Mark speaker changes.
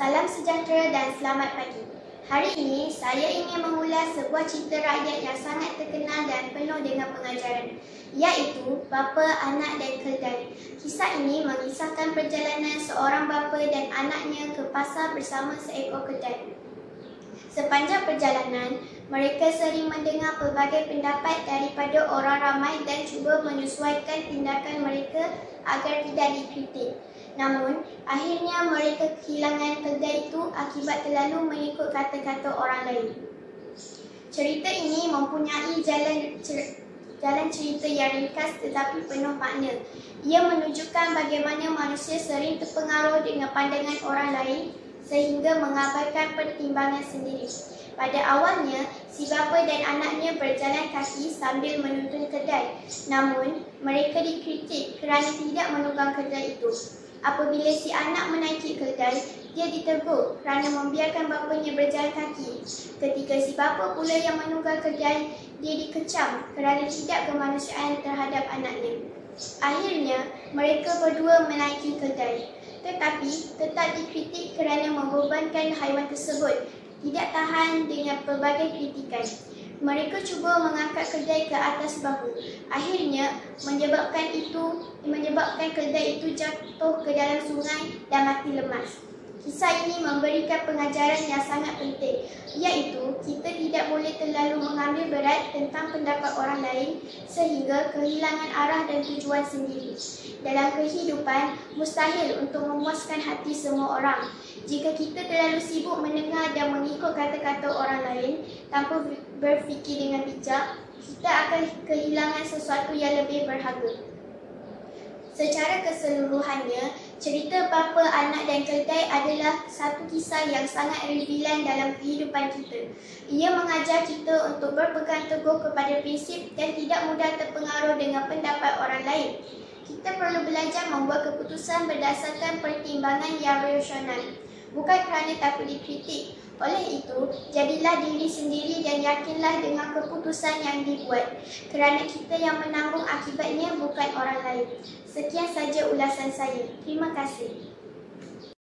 Speaker 1: Salam sejahtera dan selamat pagi. Hari ini saya ingin mengulas sebuah cerita rakyat yang sangat terkenal dan penuh dengan pengajaran, iaitu Bapa, Anak dan Keldai. Kisah ini mengisahkan perjalanan seorang bapa dan anaknya ke pasar bersama seekor kedai. Sepanjang perjalanan, mereka sering mendengar pelbagai pendapat daripada orang ramai dan cuba menyesuaikan tindakan mereka agar tidak dikritik. Namun, akhirnya mereka kehilangan kedai itu akibat terlalu mengikut kata-kata orang lain. Cerita ini mempunyai jalan cerita yang ringkas tetapi penuh makna. Ia menunjukkan bagaimana manusia sering terpengaruh dengan pandangan orang lain sehingga mengabaikan pertimbangan sendiri. Pada awalnya, si bapa dan anaknya berjalan kaki sambil menuntun kedai. Namun, mereka dikritik kerana tidak menunggang kedai itu. Apabila si anak menaiki kedai, dia ditegur kerana membiarkan bapanya berjalan kaki. Ketika si bapa pula yang menunggang kedai, dia dikecam kerana tidak kemanusiaan terhadap anaknya. Akhirnya, mereka berdua menaiki kedai. Tetapi, tetap dikritik kerana membebankan haiwan tersebut tidak tahan dengan pelbagai kritikan. Mereka cuba mengangkat kedai ke atas bahu. Akhirnya, menyebabkan kedai itu jatuh ke dalam sungai dan mati lemas. Kisah ini memberikan pengajaran yang sangat penting, iaitu kita tidak boleh terlalu mengambil berat tentang pendapat orang lain sehingga kehilangan arah dan tujuan sendiri. Dalam kehidupan, mustahil untuk memuaskan hati semua orang. Jika kita terlalu sibuk mendengar dan mengikut kata-kata orang lain tanpa berfikir dengan bijak, kita akan kehilangan sesuatu yang lebih berharga. Secara keseluruhannya, cerita Bapa, Anak dan Keldai adalah satu kisah yang sangat relevan dalam kehidupan kita. Ia mengajar kita untuk berpegang teguh kepada prinsip dan tidak mudah terpengaruh dengan pendapat orang lain. Kita perlu belajar membuat keputusan berdasarkan pertimbangan yang rasional, bukan kerana takut dikritik. Oleh itu, jadilah diri sendiri dan yakinlah dengan keputusan yang dibuat, kerana kita yang menanggung akibatnya bukan orang lain. Sekian saja ulasan saya. Terima kasih.